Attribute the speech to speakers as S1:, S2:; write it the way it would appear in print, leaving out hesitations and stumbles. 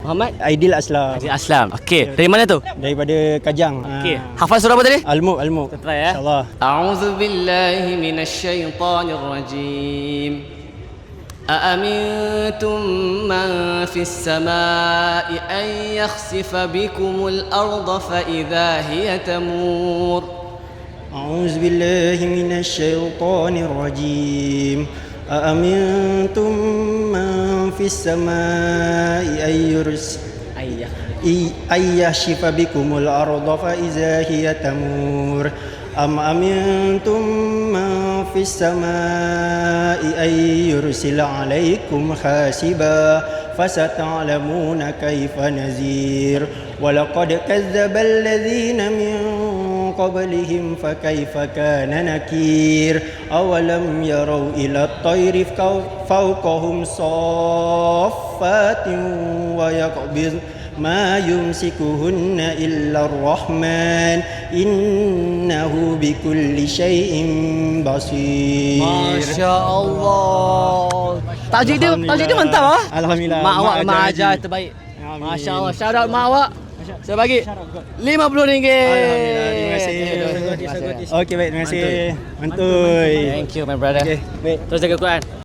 S1: Muhammad
S2: Aidil Aslam.
S1: Haji Aslam. Okey, dari mana tu?
S2: Daripada Kajang.
S1: Okey, hafal surah apa tadi?
S2: Almu.
S1: Kita try ya.
S2: InsyaAllah.
S1: A'udzu billahi minasy syaithanir rajim. أأمنتم من في السماء أن يخسف بكم الأرض فإذا هي تمور
S2: أعوذ بالله من الشيطان الرجيم أأمنتم من في السماء أن يخسف بكم الأرض فإذا هي تمور أم أمنتم من في السماء أن يرسل عليكم حاسبا فستعلمون كيف نذير ولقد كذب الذين من قبلهم فكيف كان نكير أولم يروا إلى الطير فوقهم صافات ويقبض ما يمسكهن إلا الرحمن إنه بكل شيء بصير.
S1: Masya Allah. Tajwid dia mantap ah.
S2: Alhamdulillah.
S1: Mak awak memang ajar terbaik.
S2: Amin.
S1: Masya Allah. Shout out mak awak. Saya bagi RM50.
S2: Alhamdulillah. Terima kasih. Okey baik, terima kasih. Mantul.
S1: Thank you my brother.
S2: Okey, baik.
S1: Terus jaga Quran.